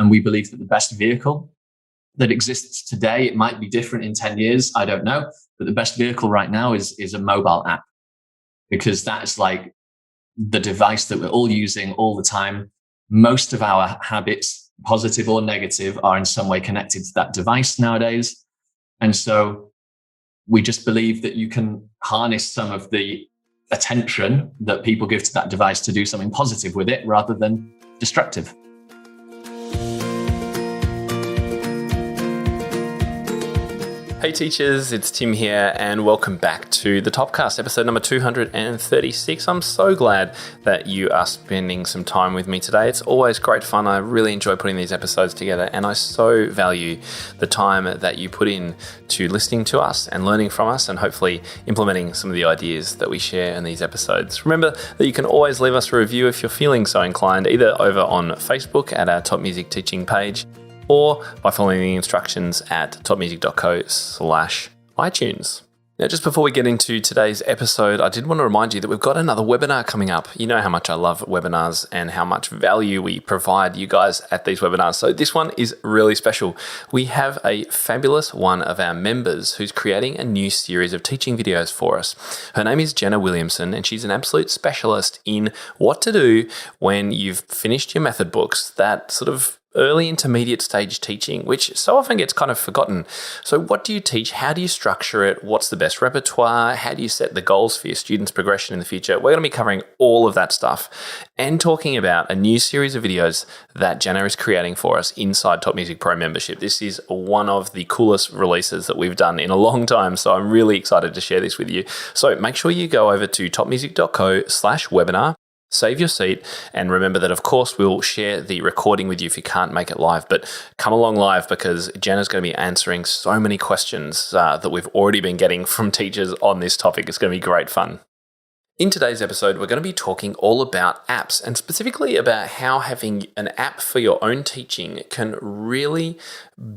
And we believe that the best vehicle that exists today, it might be different in 10 years, I don't know, but the best vehicle right now is a mobile app, because that's like the device that we're all using all the time. Most of our habits, positive or negative, are in some way connected to that device nowadays. And so we just believe that you can harness some of the attention that people give to that device to do something positive with it rather than destructive. Hey teachers, it's Tim here and welcome back to the Topcast, episode number 236. I'm so glad that you are spending some time with me today. It's always great fun. I really enjoy putting these episodes together and I so value the time that you put in to listening to us and learning from us and hopefully implementing some of the ideas that we share in these episodes. Remember that you can always leave us a review if you're feeling so inclined, either over on Facebook at our Top Music Teaching page, or by following the instructions at topmusic.co/iTunes. Now, just before we get into today's episode, I did want to remind you that we've got another webinar coming up. You know how much I love webinars and how much value we provide you guys at these webinars. So this one is really special. We have a fabulous one of our members who's creating a new series of teaching videos for us. Her name is Jenna Williamson, and she's an absolute specialist in what to do when you've finished your method books, that sort of early intermediate stage teaching, which so often gets kind of forgotten. So what do you teach? How do you structure it? What's the best repertoire? How do you set the goals for your students' progression in the future? We're going to be covering all of that stuff and talking about a new series of videos that Jenna is creating for us inside Top Music Pro membership. This is one of the coolest releases that we've done in a long time, so I'm really excited to share this with you. So make sure you go over to topmusic.co/webinar. Save your seat, and remember that, of course, we'll share the recording with you if you can't make it live, but come along live because Jenna's going to be answering so many questions that we've already been getting from teachers on this topic. It's going to be great fun. In today's episode, we're going to be talking all about apps, and specifically about how having an app for your own teaching can really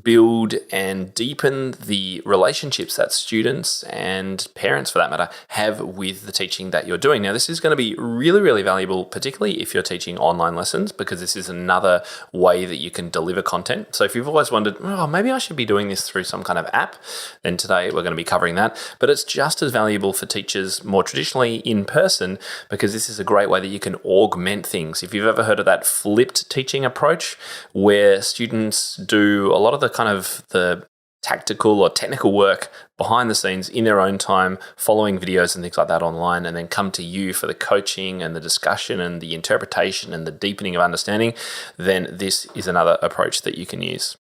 build and deepen the relationships that students and parents, for that matter, have with the teaching that you're doing. Now, this is going to be really, really valuable, particularly if you're teaching online lessons, because this is another way that you can deliver content. So if you've always wondered, oh, maybe I should be doing this through some kind of app, then today we're going to be covering that. But it's just as valuable for teachers more traditionally in person, because this is a great way that you can augment things. If you've ever heard of that flipped teaching approach, where students do a lot of the kind of the tactical or technical work behind the scenes in their own time, following videos and things like that online, and then come to you for the coaching and the discussion and the interpretation and the deepening of understanding, then this is another approach that you can use.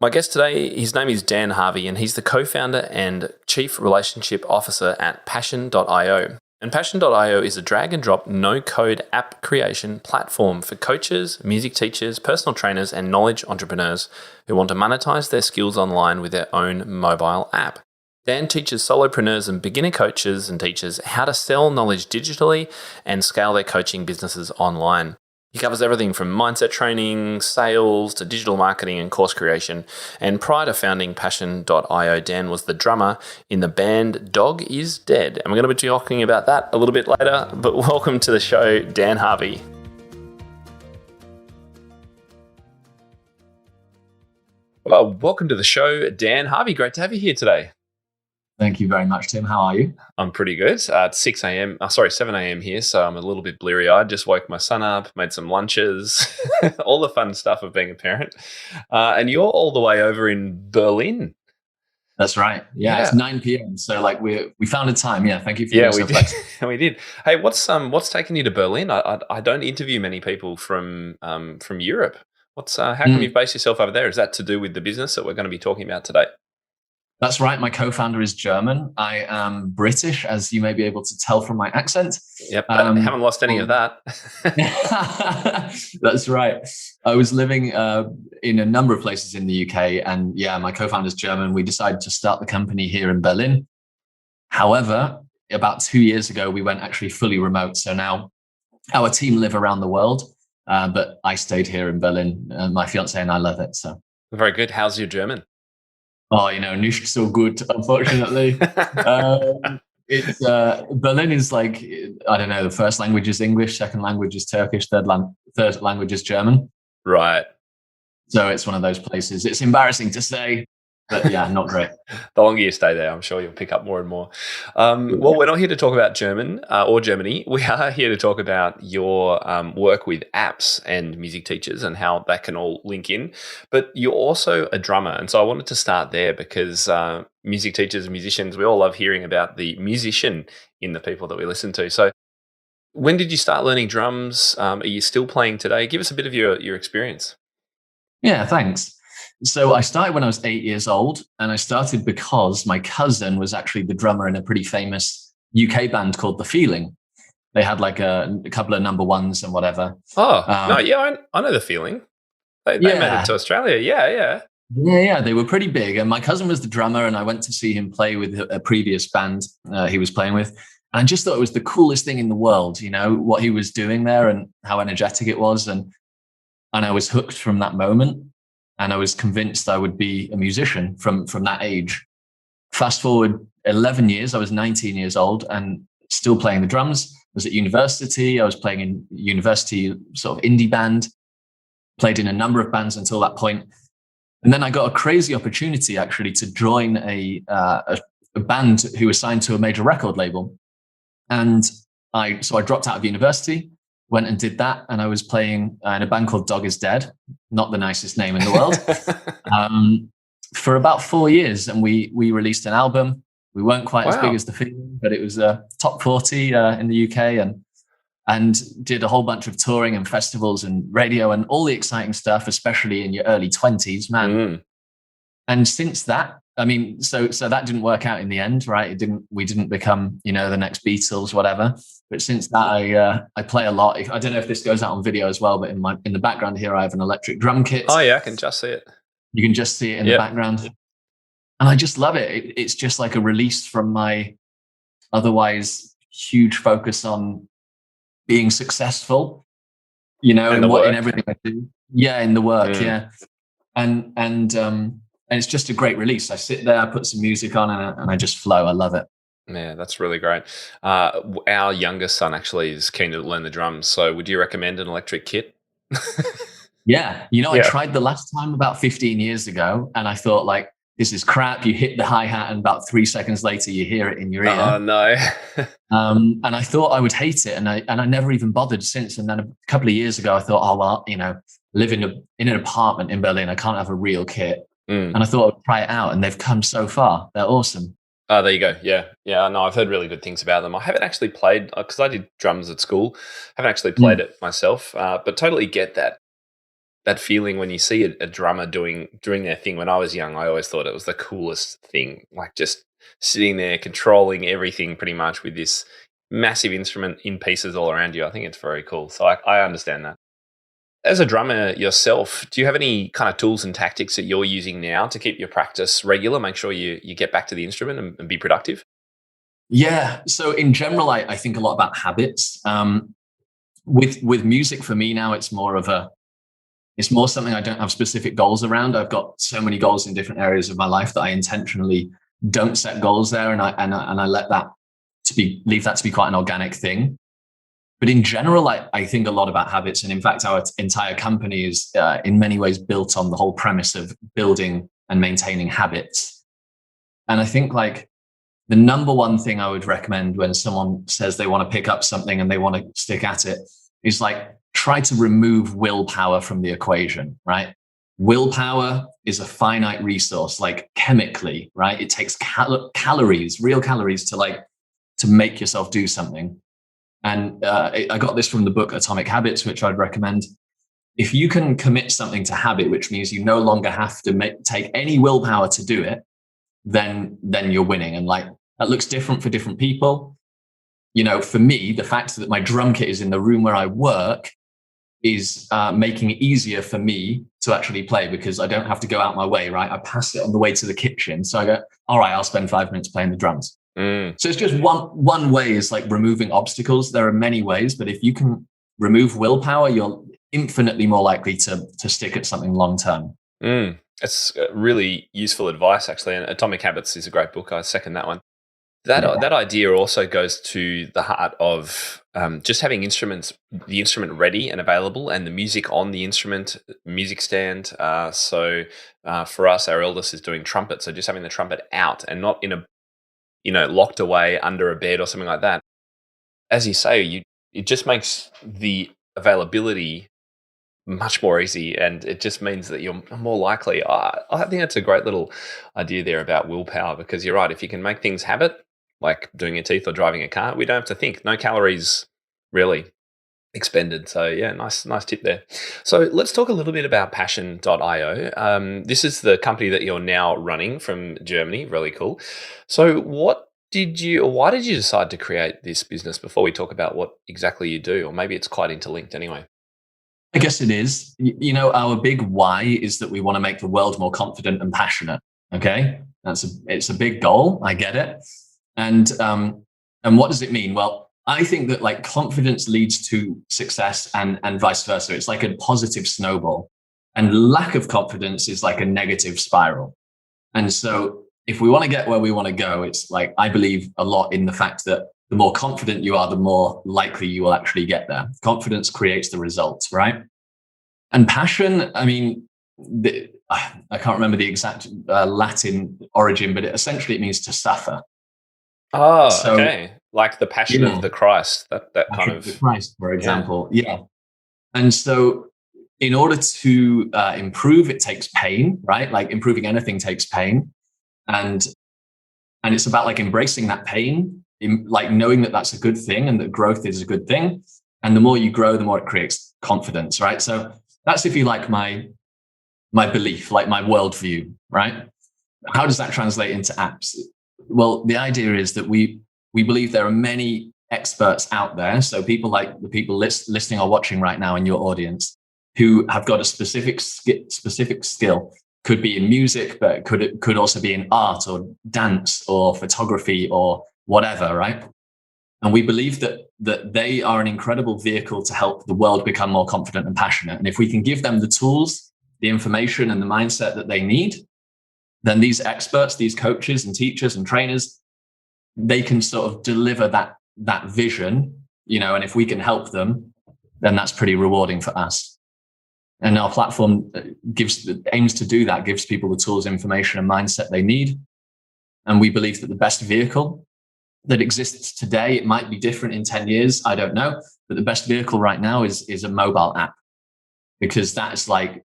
My guest today, his name is Dan Harvey, and he's the co-founder and chief relationship officer at Passion.io. And Passion.io is a drag-and-drop, no-code app creation platform for coaches, music teachers, personal trainers, and knowledge entrepreneurs who want to monetize their skills online with their own mobile app. Dan teaches solopreneurs and beginner coaches and teachers how to sell knowledge digitally and scale their coaching businesses online. He covers everything from mindset training, sales, to digital marketing and course creation. And prior to founding Passion.io, Dan was the drummer in the band Dog Is Dead. And we're going to be talking about that a little bit later. But welcome to the show, Dan Harvey. Well, welcome to the show, Dan Harvey. Great to have you here today. Thank you very much, Tim. How are you? I'm pretty good. It's 7 a.m. here, so I'm a little bit bleary-eyed. Just woke my son up, made some lunches, all the fun stuff of being a parent. And you're all the way over in Berlin. That's right. Yeah. It's 9 p.m. So we found a time. Yeah, thank you for being so flexible. We did. Hey, what's taken you to Berlin? I don't interview many people from Europe. How come you've based yourself over there? Is that to do with the business that we're going to be talking about today? That's right. My co-founder is German. I am British, as you may be able to tell from my accent. Yep, I haven't lost any of that. That's right. I was living in a number of places in the UK, and my co-founder is German. We decided to start the company here in Berlin. However, about 2 years ago, we went actually fully remote. So now our team live around the world, but I stayed here in Berlin. My fiance and I love it. So very good. How's your German? Oh, nicht so good, unfortunately. Berlin is like, I don't know, the first language is English, second language is Turkish, third language is German. Right. So it's one of those places. It's embarrassing to say, but yeah, not great. The longer you stay there, I'm sure you'll pick up more and more. Well, we're not here to talk about German or Germany. We are here to talk about your work with apps and music teachers and how that can all link in. But you're also a drummer. And so I wanted to start there because music teachers and musicians, we all love hearing about the musician in the people that we listen to. So when did you start learning drums? Are you still playing today? Give us a bit of your experience. Yeah, thanks. So I started when I was 8 years old, and I started because my cousin was actually the drummer in a pretty famous UK band called The Feeling. They had like a couple of number ones and whatever. Oh, no, yeah, I know The Feeling. They made it to Australia. Yeah. Yeah, they were pretty big. And my cousin was the drummer, and I went to see him play with a previous band he was playing with. And I just thought it was the coolest thing in the world, you know, what he was doing there and how energetic it was. And I was hooked from that moment. And I was convinced I would be a musician from that age. Fast forward 11 years, I was 19 years old and still playing the drums. I was at university. I was playing in university sort of indie band, played in a number of bands until that point. And then I got a crazy opportunity actually to join a band who was signed to a major record label. And I dropped out of university, went and did that. And I was playing in a band called Dog Is Dead, not the nicest name in the world, for about 4 years. And we released an album. We weren't quite as big as The Feeling, but it was top 40 in the UK and did a whole bunch of touring and festivals and radio and all the exciting stuff, especially in your early 20s, man. Mm. And since that, I mean, so that didn't work out in the end, right? We didn't become, you know, the next Beatles, whatever. But since that, I play a lot. I don't know if this goes out on video as well, but in the background here, I have an electric drum kit. Oh yeah, I can just see it. You can just see it in the background. And I just love it. It's just like a release from my otherwise huge focus on being successful, you know, in everything I do. Yeah, in the work, yeah. And it's just a great release. I sit there, I put some music on, and I just flow. I love it. Yeah, that's really great. Our youngest son actually is keen to learn the drums. So would you recommend an electric kit? Yeah. You know, I tried the last time about 15 years ago, and I thought, like, this is crap. You hit the hi-hat, and about 3 seconds later, you hear it in your ear. Oh, no. And I thought I would hate it, and I never even bothered since. And then a couple of years ago, I thought, oh, well, you know, live in an apartment in Berlin. I can't have a real kit. And I thought I'd try it out, and they've come so far. They're awesome. Oh, there you go. Yeah. No, I've heard really good things about them. I haven't actually played, because I did drums at school. I haven't actually played it myself, but totally get that feeling when you see a drummer doing their thing. When I was young, I always thought it was the coolest thing, like just sitting there controlling everything pretty much with this massive instrument in pieces all around you. I think it's very cool. So I understand that. As a drummer yourself, do you have any kind of tools and tactics that you're using now to keep your practice regular, make sure you get back to the instrument and be productive? Yeah. So in general, I think a lot about habits. With music for me now, it's more something I don't have specific goals around. I've got so many goals in different areas of my life that I intentionally don't set goals there, and I let that leave that to be quite an organic thing. But in general, I think a lot about habits. And in fact, our entire company is in many ways built on the whole premise of building and maintaining habits. And I think like the number one thing I would recommend when someone says they want to pick up something and they want to stick at it is like try to remove willpower from the equation, right? Willpower is a finite resource, like chemically, right? It takes calories, real calories to make yourself do something. And I got this from the book Atomic Habits, which I'd recommend. If you can commit something to habit, which means you no longer have to take any willpower to do it, then you're winning. And like that looks different for different people. You know, for me, the fact that my drum kit is in the room where I work is making it easier for me to actually play because I don't have to go out my way, right? I pass it on the way to the kitchen. So I go, all right, I'll spend 5 minutes playing the drums. So it's just one way is like removing obstacles. There are many ways, but if you can remove willpower, you're infinitely more likely to stick at something long term. It's really useful advice, actually. And Atomic Habits is a great book. I second that one. That idea also goes to the heart of just having the instrument ready and available, and the music on the instrument, music stand. So for us, our eldest is doing trumpet, so just having the trumpet out and not in a locked away under a bed or something like that. As you say, it just makes the availability much more easy, and it just means that you're more likely. I think that's a great little idea there about willpower, because you're right. If you can make things habit, like doing your teeth or driving a car, we don't have to think. No calories really expended. So yeah, nice tip there. So let's talk a little bit about passion.io. This is the company that you're now running from Germany. Really cool. So why did you decide to create this business, before we talk about what exactly you do? Or maybe it's quite interlinked anyway. I guess it is. Our big why is that we want to make the world more confident and passionate. Okay, it's a big goal. I get it. And what does it mean? Well, I think that like confidence leads to success and vice versa. It's like a positive snowball, and lack of confidence is like a negative spiral. And so if we want to get where we want to go, it's like, I believe a lot in the fact that the more confident you are, the more likely you will actually get there. Confidence creates the results, right? And passion, I mean, I can't remember the exact Latin origin, but essentially it means to suffer. Oh, so, okay. Like the passion of the Christ, that kind of. The Christ, for example. Yeah. And so in order to improve, it takes pain, right? Like improving anything takes pain. And it's about like embracing that pain, like knowing that that's a good thing and that growth is a good thing. And the more you grow, the more it creates confidence, right? So that's, if you like, my belief, like my worldview, right? How does that translate into apps? Well, the idea is that we believe there are many experts out there. So people like the people listening or watching right now in your audience who have got a specific skill. Could be in music, but could also be in art or dance or photography or whatever, right? And we believe that they are an incredible vehicle to help the world become more confident and passionate. And if we can give them the tools, the information, and the mindset that they need, then these experts, these coaches and teachers and trainers, they can sort of deliver that vision, and if we can help them, then that's pretty rewarding for us. And our platform aims to do that, gives people the tools, information, and mindset they need. And we believe that the best vehicle that exists today, it might be different in 10 years, I don't know, but the best vehicle right now is a mobile app, because that's like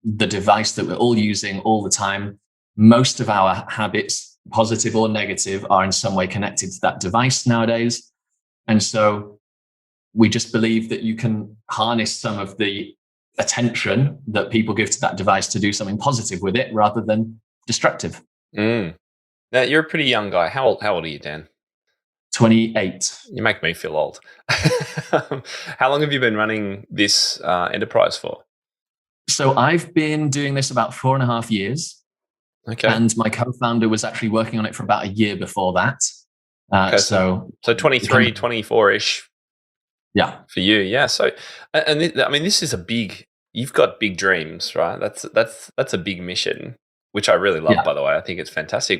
the device that we're all using all the time. Most of our habits, positive or negative, are in some way connected to that device nowadays. And so we just believe that you can harness some of the attention that people give to that device to do something positive with it rather than destructive. Now, you're a pretty young guy. How old are you, Dan? 28. You make me feel old. How long have you been running this enterprise for? So I've been doing this about 4.5 years. Okay. And my co-founder was actually working on it for about a year before that. Okay, so 23, 24-ish. Yeah. For you, yeah. So, I mean, this is you've got big dreams, right? That's a big mission, which I really love, by the way. I think it's fantastic.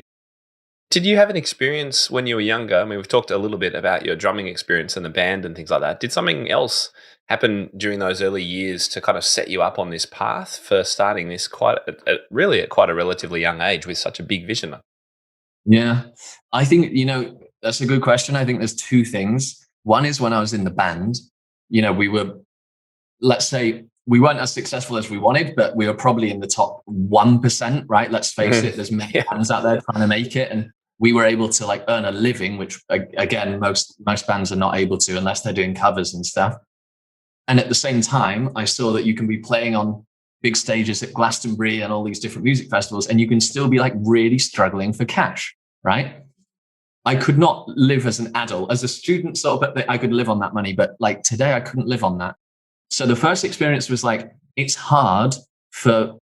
Did you have an experience when you were younger? I mean, we've talked a little bit about your drumming experience and the band and things like that. Did something else happen during those early years to kind of set you up on this path for starting this really at quite a relatively young age with such a big vision? Yeah, I think, that's a good question. I think there's two things. One is when I was in the band, we were, let's say, we weren't as successful as we wanted, but we were probably in the top 1%, right? Let's face it, there's many bands out there trying to make it. And we were able to like earn a living, which again, most bands are not able to unless they're doing covers and stuff. And at the same time, I saw that you can be playing on big stages at Glastonbury and all these different music festivals, and you can still be like really struggling for cash, right? I could not live as an adult. As a student, sort of, I could live on that money, but like today, I couldn't live on that. So the first experience was like, it's hard for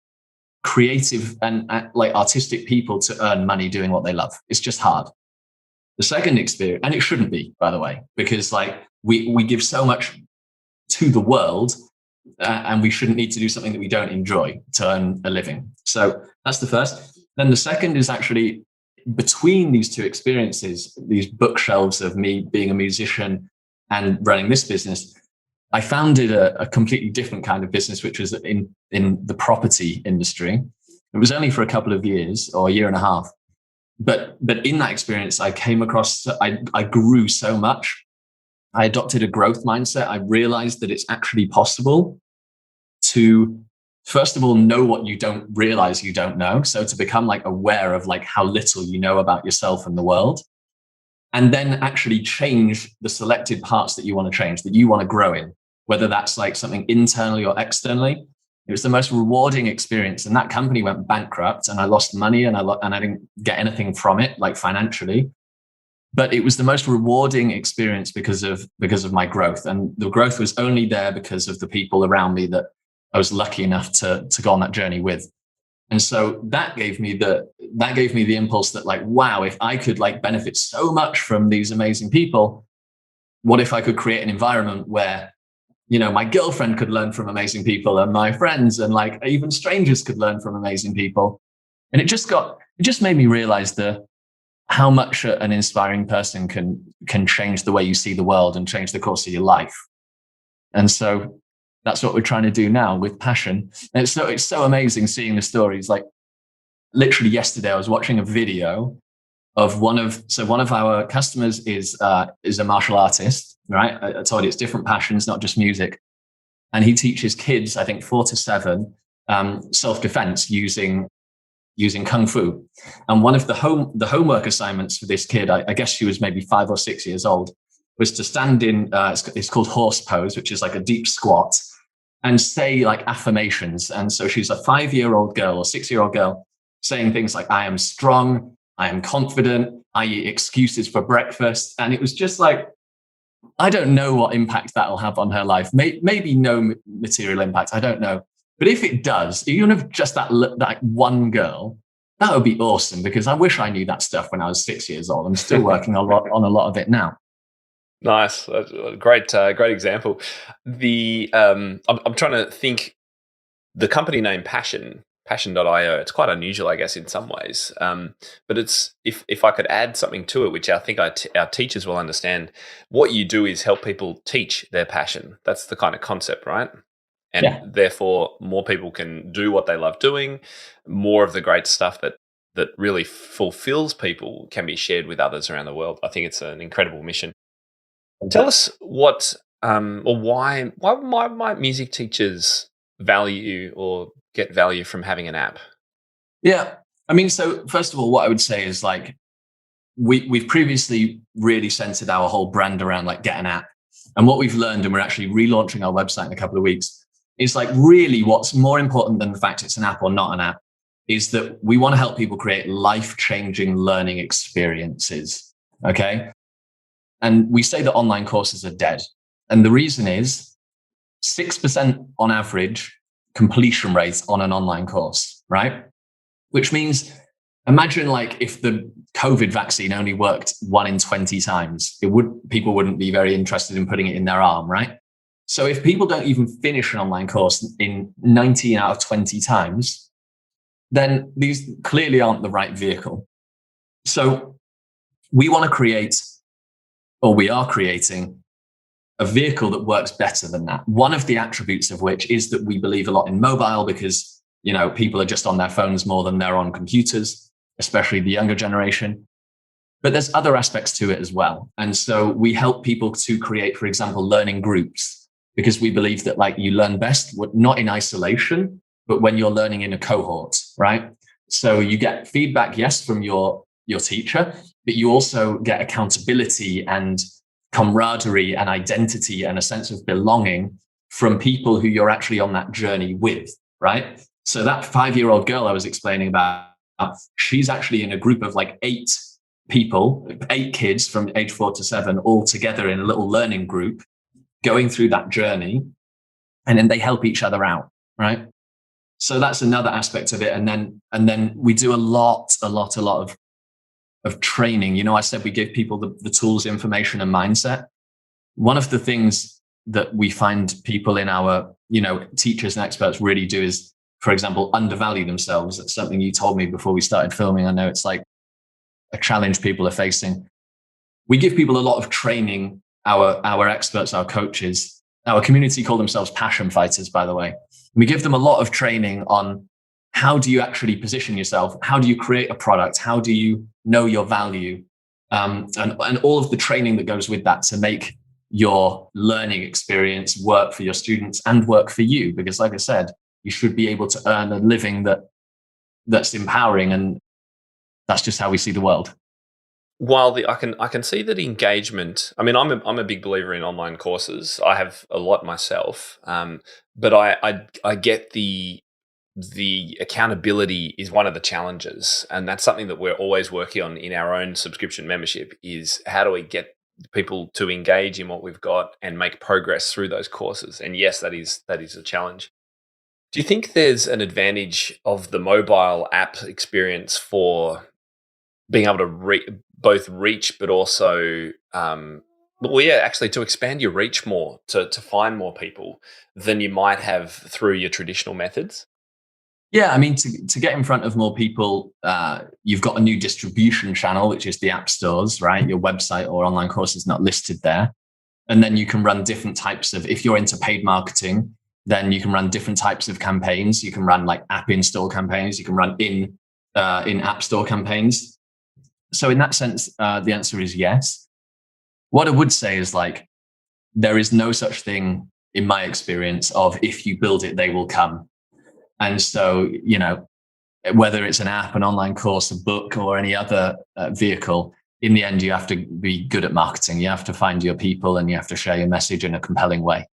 creative and like artistic people to earn money doing what they love. It's just hard. The second experience, and it shouldn't be, by the way, because like we give so much to the world, and we shouldn't need to do something that we don't enjoy to earn a living. So that's the first. Then the second is actually between these two experiences, these bookshelves of me being a musician and running this business, I founded a completely different kind of business, which was in the property industry. It was only for a couple of years or a year and a half. But in that experience, I came across, I grew so much. I adopted a growth mindset. I realized that it's actually possible to, first of all, know what you don't realize you don't know. So to become like aware of like how little you know about yourself and the world, and then actually change the selected parts that you want to change, that you want to grow in, whether that's like something internally or externally. It was the most rewarding experience. And that company went bankrupt and I lost money and I didn't get anything from it, like financially. But it was the most rewarding experience because of my growth. And the growth was only there because of the people around me that I was lucky enough to go on that journey with. And so that gave me the impulse that like, wow, if I could like benefit so much from these amazing people, what if I could create an environment where, you know, my girlfriend could learn from amazing people and my friends and like even strangers could learn from amazing people. And it just made me realize how much an inspiring person can change the way you see the world and change the course of your life. And so that's what we're trying to do now with passion. And it's so amazing seeing the stories. Like literally yesterday, I was watching a video of one of our customers is a martial artist, right? I told you it's different passions, not just music. And he teaches kids, I think 4 to 7, self-defense using Kung Fu. And one of the homework assignments for this kid, I guess she was maybe 5 or 6 years old, was to stand in, it's called horse pose, which is like a deep squat, and say like affirmations. And so she's a 5-year-old girl or 6-year-old girl saying things like, I am strong, I am confident, I eat excuses for breakfast. And it was just like, I don't know what impact that'll have on her life. Maybe no material impact, I don't know. But if it does, even if just that one girl, that would be awesome, because I wish I knew that stuff when I was 6 years old. I'm still working on a lot of it now. Nice. Great example. I'm trying to think, the company name Passion.io, it's quite unusual, I guess, in some ways. But it's, if I could add something to it, which I think our teachers will understand, what you do is help people teach their passion. That's the kind of concept, right? And therefore, more people can do what they love doing. More of the great stuff that really fulfills people can be shared with others around the world. I think it's an incredible mission. Tell us what or why might music teachers value or get value from having an app? Yeah. I mean, so first of all, what I would say is like, we've previously really centered our whole brand around like get an app. And what we've learned, and we're actually relaunching our website in a couple of weeks, is like really what's more important than the fact it's an app or not an app is that we want to help people create life-changing learning experiences. Okay. And we say that online courses are dead. And the reason is 6% on average completion rate on an online course, right? Which means, imagine like if the COVID vaccine only worked 1 in 20 times, people wouldn't be very interested in putting it in their arm, right? So if people don't even finish an online course in 19 out of 20 times, then these clearly aren't the right vehicle. So we want to create, or we are creating, a vehicle that works better than that. One of the attributes of which is that we believe a lot in mobile, because, you know, people are just on their phones more than they're on computers, especially the younger generation. But there's other aspects to it as well. And so we help people to create, for example, learning groups, because we believe that like you learn best, not in isolation, but when you're learning in a cohort, right? So you get feedback, yes, from your teacher, but you also get accountability and camaraderie and identity and a sense of belonging from people who you're actually on that journey with, right? So that 5-year-old girl I was explaining about, she's actually in a group of like 8 kids from age 4 to 7, all together in a little learning group, going through that journey, and then they help each other out, right? So that's another aspect of it. And then we do a lot of training. You know, I said we give people the tools, information, and mindset. One of the things that we find people in our, you know, teachers and experts really do is, for example, undervalue themselves. That's something you told me before we started filming. I know it's like a challenge people are facing. We give people a lot of training our experts, our coaches, our community call themselves passion fighters, by the way. We give them a lot of training on how do you actually position yourself? How do you create a product? How do you know your value? And all of the training that goes with that to make your learning experience work for your students and work for you. Because like I said, you should be able to earn a living that's empowering, and that's just how we see the world. While I can see that engagement. I mean, I'm a big believer in online courses. I have a lot myself, but I get the accountability is one of the challenges, and that's something that we're always working on in our own subscription membership. Is how do we get people to engage in what we've got and make progress through those courses? And yes, that is a challenge. Do you think there's an advantage of the mobile app experience for being able to both reach, but also, actually to expand your reach more, to find more people than you might have through your traditional methods? Yeah, I mean, to get in front of more people, you've got a new distribution channel, which is the app stores, right? Your website or online course is not listed there. And then you can run different types of, if you're into paid marketing, then you can run different types of campaigns. You can run like app install campaigns. You can run in app store campaigns. So in that sense, the answer is yes. What I would say is like, there is no such thing in my experience of if you build it, they will come. And so, whether it's an app, an online course, a book, or any other vehicle, in the end, you have to be good at marketing. You have to find your people and you have to share your message in a compelling way.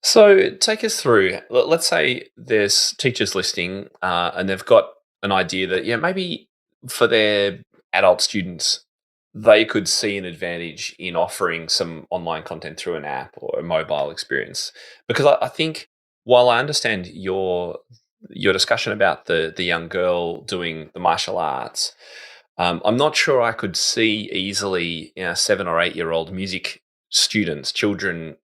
So take us through, let's say there's teachers listening and they've got an idea that, maybe for their adult students, they could see an advantage in offering some online content through an app or a mobile experience. Because I think, while I understand your discussion about the young girl doing the martial arts, I'm not sure I could see easily 7 or 8 year old music children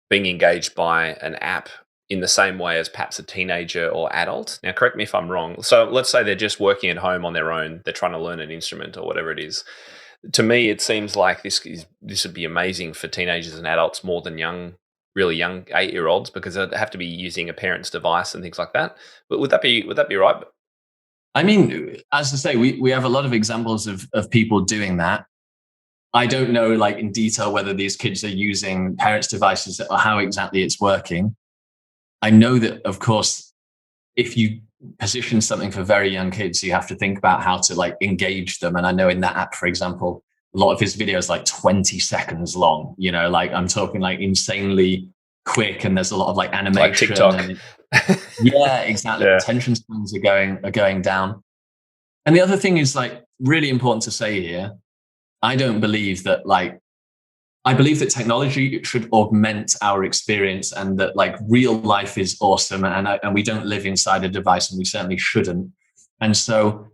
being engaged by an app in the same way as perhaps a teenager or adult. Now, correct me if I'm wrong. So let's say they're just working at home on their own. They're trying to learn an instrument or whatever it is. To me, it seems like this would be amazing for teenagers and adults more than really young 8-year-olds, because they'd have to be using a parent's device and things like that. But would that be right? I mean, as I say, we have a lot of examples of people doing that. I don't know, like in detail, whether these kids are using parents' devices or how exactly it's working. I know that, of course, if you position something for very young kids, you have to think about how to like engage them. And I know in that app, for example, a lot of his videos like 20 seconds long, like I'm talking like insanely quick, and there's a lot of like animation. Like TikTok. Yeah, exactly. Yeah. Attention spans are going down. And the other thing is like really important to say here, I don't believe that I believe that technology should augment our experience, and that like real life is awesome, and we don't live inside a device, and we certainly shouldn't. And so,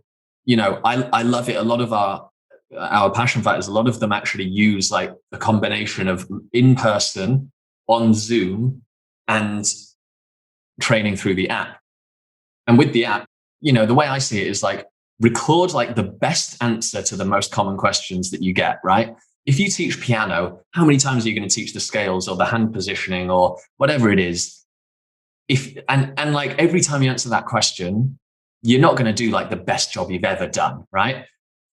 I love it. A lot of our passion fighters, a lot of them actually use like a combination of in person, on Zoom, and training through the app. And with the app, the way I see it is like record like the best answer to the most common questions that you get, right? If you teach piano, how many times are you going to teach the scales or the hand positioning or whatever it is? And like every time you answer that question, you're not going to do like the best job you've ever done, right?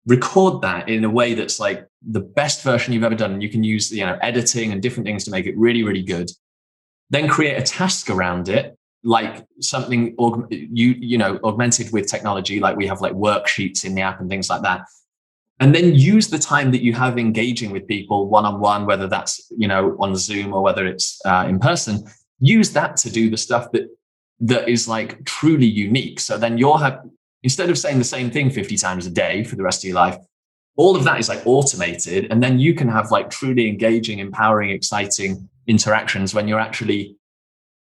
Record that in a way that's like the best version you've ever done. And you can use, editing and different things to make it really, really good. Then create a task around it, like something augmented with technology. Like we have like worksheets in the app and things like that. And then use the time that you have engaging with people one-on-one, whether that's, on Zoom or whether it's in person, use that to do the stuff that is like truly unique. So then instead of saying the same thing 50 times a day for the rest of your life, all of that is like automated. And then you can have like truly engaging, empowering, exciting interactions when you're actually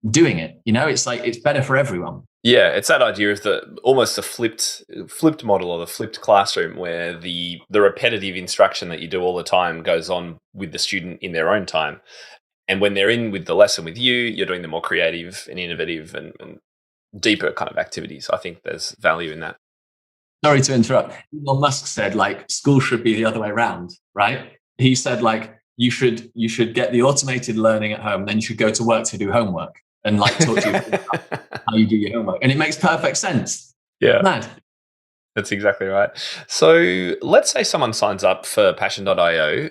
doing it. It's like, it's better for everyone. Yeah, it's that idea of almost the flipped model, or the flipped classroom, where the repetitive instruction that you do all the time goes on with the student in their own time. And when they're in with the lesson with you, you're doing the more creative and innovative and deeper kind of activities. I think there's value in that. Sorry to interrupt. Elon Musk said like school should be the other way around, right? He said like, you should get the automated learning at home, then you should go to work to do homework and like talk to you about how you do your homework. And it makes perfect sense. Yeah. Mad. That's exactly right. So let's say someone signs up for passion.io,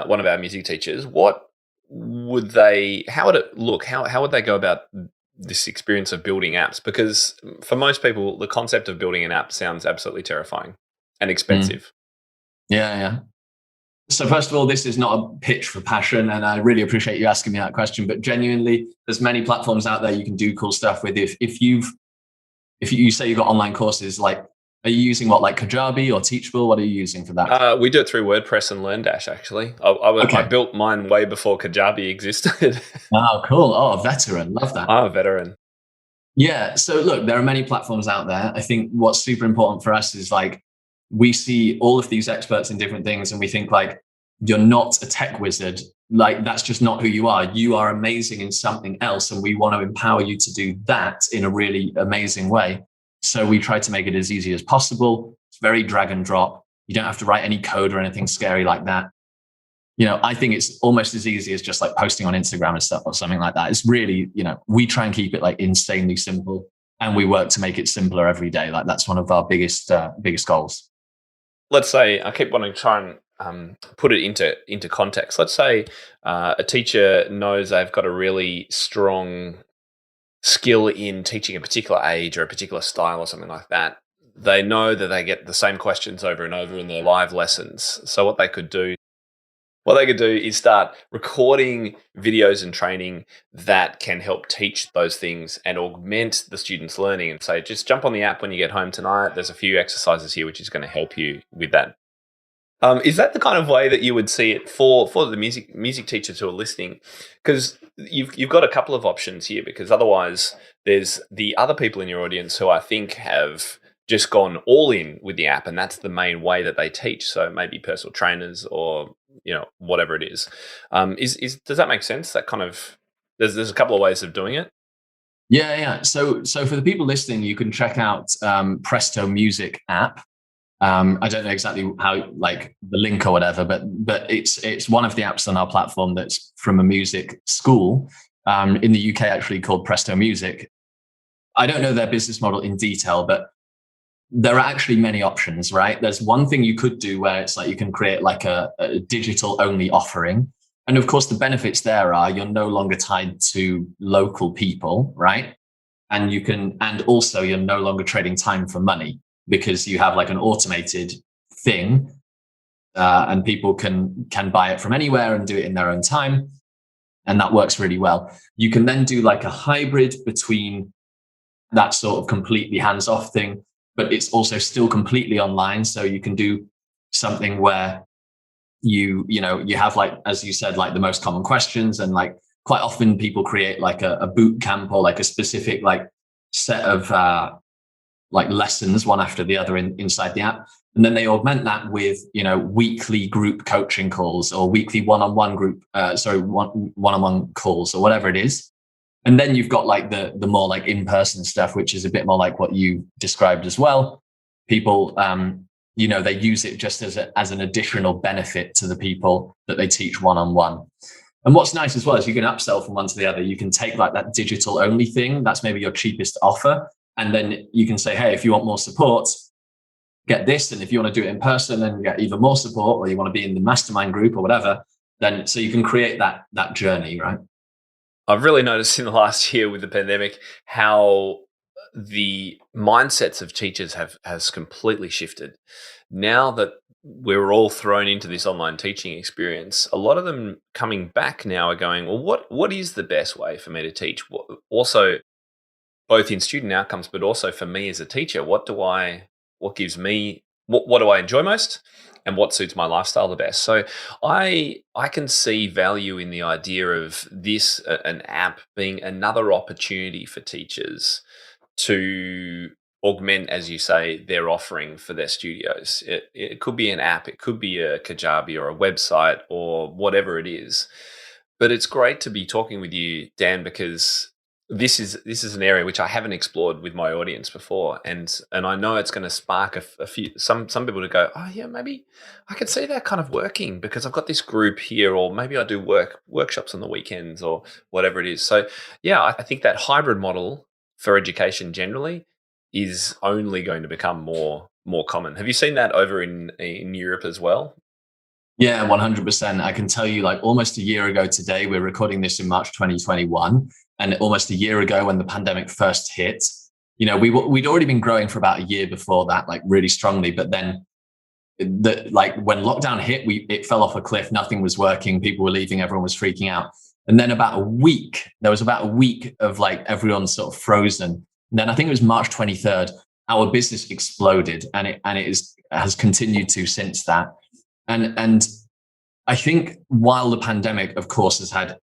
one of our music teachers. How would it look? How would they go about this experience of building apps? Because for most people, the concept of building an app sounds absolutely terrifying and expensive. Yeah. So first of all, this is not a pitch for Passion, and I really appreciate you asking me that question. But genuinely, there's many platforms out there you can do cool stuff with. If you say you've got online courses, like, are you using what, like Kajabi or Teachable? What are you using for that? We do it through WordPress and LearnDash, actually. I built mine way before Kajabi existed. Oh, cool. Oh, a veteran. Love that. I'm a veteran. Yeah. So look, there are many platforms out there. I think what's super important for us is like, we see all of these experts in different things and we think like, you're not a tech wizard. Like, that's just not who you are. You are amazing in something else. And we want to empower you to do that in a really amazing way. So we try to make it as easy as possible. It's very drag and drop. You don't have to write any code or anything scary like that. I think it's almost as easy as just like posting on Instagram and stuff or something like that. It's really, we try and keep it like insanely simple, and we work to make it simpler every day. Like, that's one of our biggest goals. Let's say, I keep wanting to try and put it into context. Let's say a teacher knows they've got a really strong skill in teaching a particular age or a particular style or something like that. They know that they get the same questions over and over in their live lessons. So what they could do is start recording videos and training that can help teach those things and augment the students' learning, and say, just jump on the app when you get home tonight. There's a few exercises here which is going to help you with that. Is that the kind of way that you would see it for the music teachers who are listening? Because you've got a couple of options here, because otherwise there's the other people in your audience who I think have just gone all in with the app, and that's the main way that they teach. So maybe personal trainers or whatever it is. Does that make sense? That kind of there's a couple of ways of doing it. Yeah. So for the people listening, you can check out Presto Music app. I don't know exactly how, like the link or whatever, but it's one of the apps on our platform that's from a music school in the UK, actually, called Presto Music. I don't know their business model in detail, but there are actually many options, right? There's one thing you could do where it's like you can create like a digital only offering. And of course, the benefits there are you're no longer tied to local people, right? And also you're no longer trading time for money, because you have like an automated thing, and people can buy it from anywhere and do it in their own time. And that works really well. You can then do like a hybrid between that sort of completely hands-off thing, but it's also still completely online. So you can do something where you have, like, as you said, like the most common questions, and like quite often people create like a boot camp or like a specific like set of like lessons one after the other inside the app. And then they augment that with, weekly group coaching calls or weekly one-on-one one-on-one calls or whatever it is. And then you've got like the more like in-person stuff, which is a bit more like what you described as well. People, they use it just as an additional benefit to the people that they teach one-on-one. And what's nice as well is you can upsell from one to the other. You can take like that digital only thing, that's maybe your cheapest offer, and then you can say, hey, if you want more support, get this. And if you want to do it in person and get even more support, or you want to be in the mastermind group or whatever, then so you can create that journey, right? I've really noticed in the last year with the pandemic how the mindsets of teachers has completely shifted. Now that we're all thrown into this online teaching experience, a lot of them coming back now are going, well, what is the best way for me to teach? Also, both in student outcomes, but also for me as a teacher, what do I enjoy most, and what suits my lifestyle the best? So I can see value in the idea of this, an app, being another opportunity for teachers to augment, as you say, their offering for their studios. It could be an app, it could be a Kajabi or a website or whatever it is. But it's great to be talking with you, Dan, because this is an area which I haven't explored with my audience before, and I know it's going to spark a few some people to go, oh yeah, maybe I can see that kind of working because I've got this group here, or maybe I do workshops on the weekends or whatever it is. So yeah, I think that hybrid model for education generally is only going to become more common. Have you seen that over in Europe as well? Yeah, 100%. I can tell you, like almost a year ago today, we're recording this in March 2021. And almost a year ago when the pandemic first hit, we'd already been growing for about a year before that, like really strongly. But then when lockdown hit, it fell off a cliff. Nothing was working. People were leaving. Everyone was freaking out. And then there was about a week of like everyone sort of frozen. And then I think it was March 23rd, our business exploded, and it has continued to since that. And I think while the pandemic, of course, has had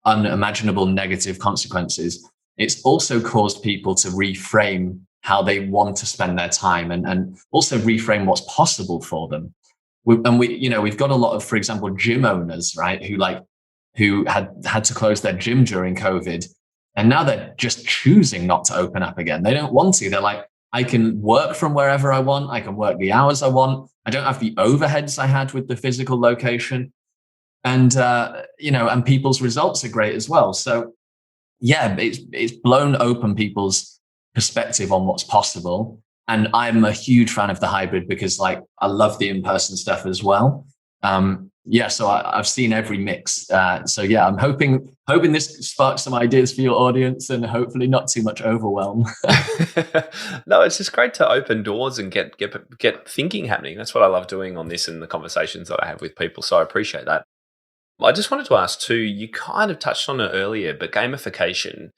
unimaginable negative consequences, it's also caused people to reframe how they want to spend their time and also reframe what's possible for them. We've got a lot of, for example, gym owners, right, who had to close their gym during COVID, and now they're just choosing not to open up again. They don't want to. They're like, I can work from wherever I want. I can work the hours I want. I don't have the overheads I had with the physical location. And, and people's results are great as well. So yeah, it's blown open people's perspective on what's possible. And I'm a huge fan of the hybrid because like, I love the in-person stuff as well. So I've seen every mix. So yeah, I'm hoping this sparks some ideas for your audience and hopefully not too much overwhelm. No, it's just great to open doors and get thinking happening. That's what I love doing on this and the conversations that I have with people. So I appreciate that. I just wanted to ask too, you kind of touched on it earlier, but gamification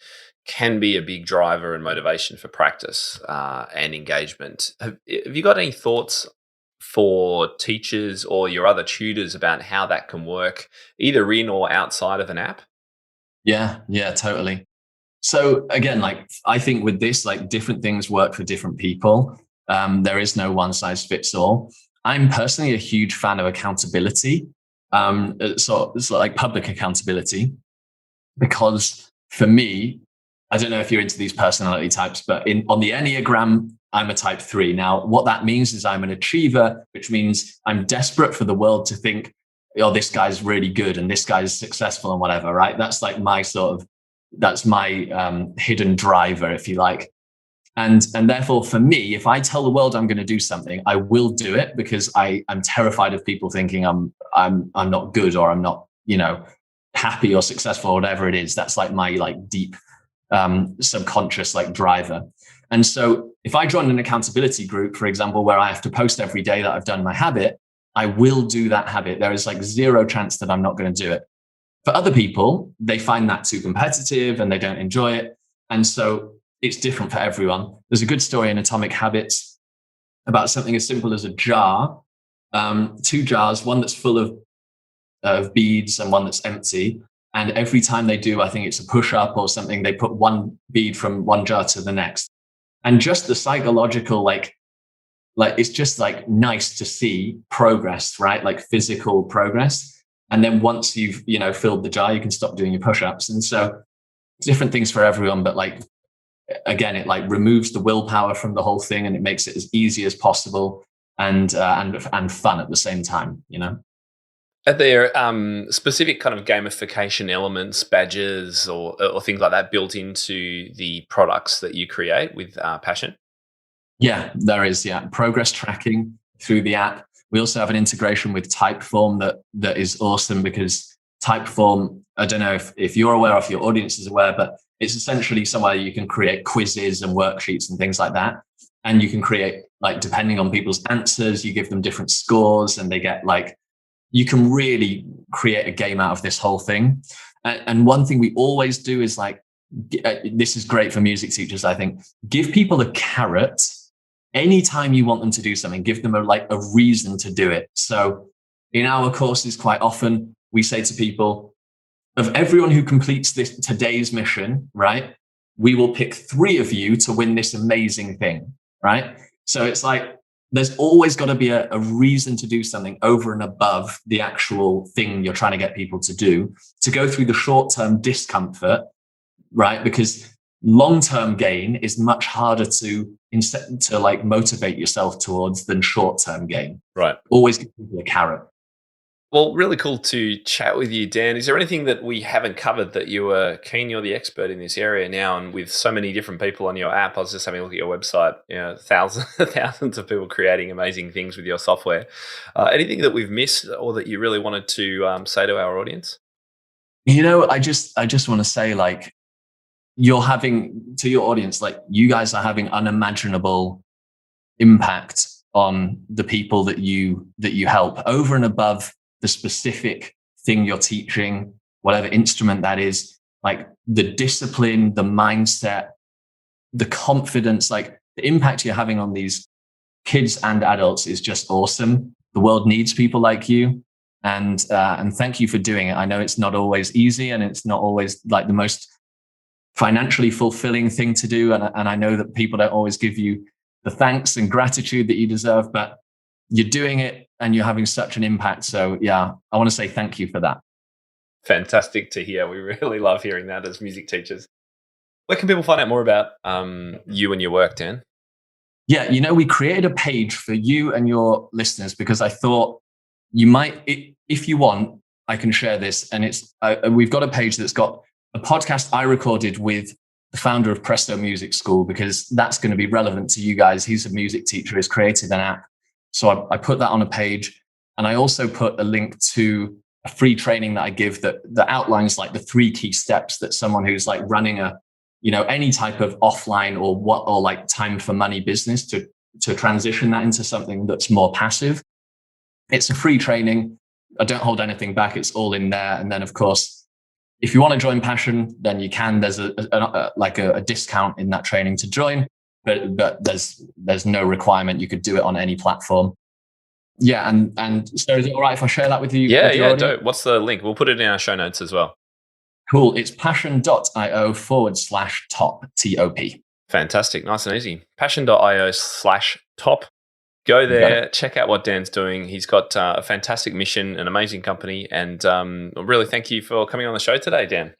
can be a big driver and motivation for practice and engagement. Have you got any thoughts for teachers or your other tutors about how that can work either in or outside of an app? Yeah, totally. So again, like I think with this, like different things work for different people. There is no one size fits all. I'm personally a huge fan of accountability. So it's like public accountability, because for me, I don't know if you're into these personality types, but on the Enneagram, I'm a type 3. Now, what that means is I'm an achiever, which means I'm desperate for the world to think, oh, this guy's really good and this guy's successful and whatever, right? That's like that's my hidden driver, if you like. And therefore, for me, if I tell the world I'm going to do something, I will do it because I'm terrified of people thinking I'm not good or I'm not, happy or successful or whatever it is. That's like my like deep subconscious like driver. And so if I join an accountability group, for example, where I have to post every day that I've done my habit, I will do that habit. There is like zero chance that I'm not going to do it. For other people, they find that too competitive and they don't enjoy it. And so it's different for everyone. There's a good story in Atomic Habits about something as simple as a jar, 2 jars, one that's full of beads and one that's empty. And every time they do, I think it's a push up or something, they put one bead from one jar to the next. And just the psychological, like it's just like nice to see progress, right? Like physical progress. And then once you've, filled the jar, you can stop doing your push-ups. And so different things for everyone, but like, again, it like removes the willpower from the whole thing and it makes it as easy as possible and fun at the same time, Are there specific kind of gamification elements, badges or things like that built into the products that you create with Passion? Yeah, there is. Yeah. Progress tracking through the app. We also have an integration with Typeform that is awesome because Typeform, I don't know if you're aware, if your audience is aware, but it's essentially somewhere you can create quizzes and worksheets and things like that. And you can create, like, depending on people's answers, you give them different scores and they get like, you can really create a game out of this whole thing. And one thing we always do is like, this is great for music teachers, I think, give people a carrot. Anytime you want them to do something, give them a reason to do it. So in our courses, quite often we say to people, of everyone who completes today's mission, right, we will pick 3 of you to win this amazing thing, right? So it's like, there's always got to be a reason to do something over and above the actual thing you're trying to get people to do, to go through the short-term discomfort, right? Because long-term gain is much harder to like motivate yourself towards than short-term gain. Right. Always give people a carrot. Well, really cool to chat with you, Dan. Is there anything that we haven't covered that you were keen? You're the expert in this area now, and with so many different people on your app, I was just having a look at your website. Thousands of people creating amazing things with your software. Anything that we've missed, or that you really wanted to say to our audience? I just want to say, like, you're having, to your audience, like, you guys are having unimaginable impact on the people that you help, over and above the specific thing you're teaching, whatever instrument that is. Like, the discipline, the mindset, the confidence, like, the impact you're having on these kids and adults is just awesome. The world needs people like you. And thank you for doing it. I know it's not always easy, and it's not always like the most financially fulfilling thing to do. And I know that people don't always give you the thanks and gratitude that you deserve, but you're doing it and you're having such an impact. So yeah, I want to say thank you for that. Fantastic to hear. We really love hearing that as music teachers. Where can people find out more about you and your work, Dan? Yeah, we created a page for you and your listeners because I thought you might, if you want, I can share this. And we've got a page that's got a podcast I recorded with the founder of Presto Music School, because that's going to be relevant to you guys. He's a music teacher, he's created an app. So I put that on a page. And I also put a link to a free training that I give that outlines like the 3 key steps that someone who's like running any type of offline or like time for money business to transition that into something that's more passive. It's a free training. I don't hold anything back. It's all in there. And then, of course, if you want to join Passion, then you can. There's a discount in that training to join, but there's no requirement. You could do it on any platform. Yeah, and so is it all right if I share that with you? Yeah, dope. What's the link? We'll put it in our show notes as well. Cool. It's passion.io/top, TOP. Fantastic. Nice and easy. Passion.io/top. Go there, check out what Dan's doing. He's got a fantastic mission, an amazing company, and really thank you for coming on the show today, Dan.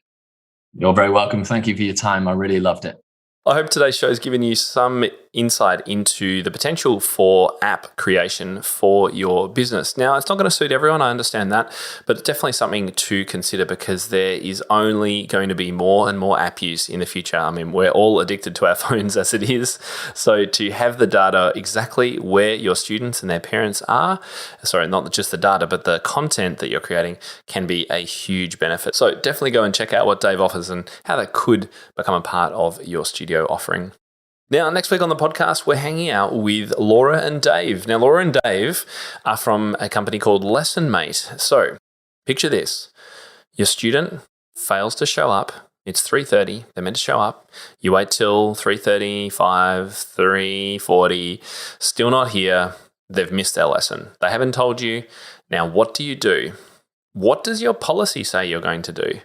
You're very welcome. Thank you for your time. I really loved it. I hope today's show has given you some insight into the potential for app creation for your business. Now, it's not going to suit everyone, I understand that, but it's definitely something to consider because there is only going to be more and more app use in the future. I mean, we're all addicted to our phones as it is. So to have the data exactly where your students and their parents are, sorry, not just the data, but the content that you're creating can be a huge benefit. So definitely go and check out what Dave offers and how that could become a part of your studio offering. Now, next week on the podcast, we're hanging out with Laura and Dave. Now, Laura and Dave are from a company called LessonMate. So, picture this. Your student fails to show up. It's 3:30. They're meant to show up. You wait till 3:35, 3:40, still not here. They've missed their lesson. They haven't told you. Now, what do you do? What does your policy say you're going to do?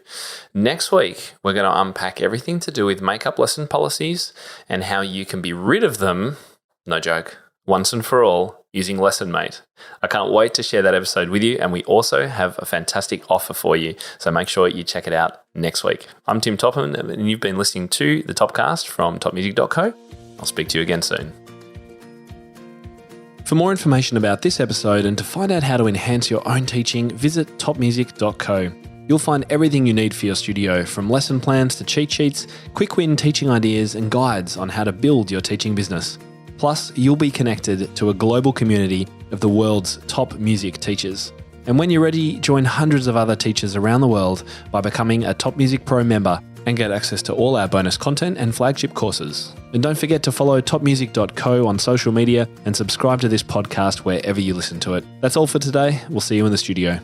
Next week, we're going to unpack everything to do with makeup lesson policies and how you can be rid of them, no joke, once and for all, using LessonMate. I can't wait to share that episode with you, and we also have a fantastic offer for you, so make sure you check it out next week. I'm Tim Topham, and you've been listening to the Topcast from topmusic.co. I'll speak to you again soon. For more information about this episode and to find out how to enhance your own teaching, visit topmusic.co. You'll find everything you need for your studio, from lesson plans to cheat sheets, quick win teaching ideas, and guides on how to build your teaching business. Plus, you'll be connected to a global community of the world's top music teachers. And when you're ready, join hundreds of other teachers around the world by becoming a Top Music Pro member and get access to all our bonus content and flagship courses. And don't forget to follow topmusic.co on social media and subscribe to this podcast wherever you listen to it. That's all for today. We'll see you in the studio.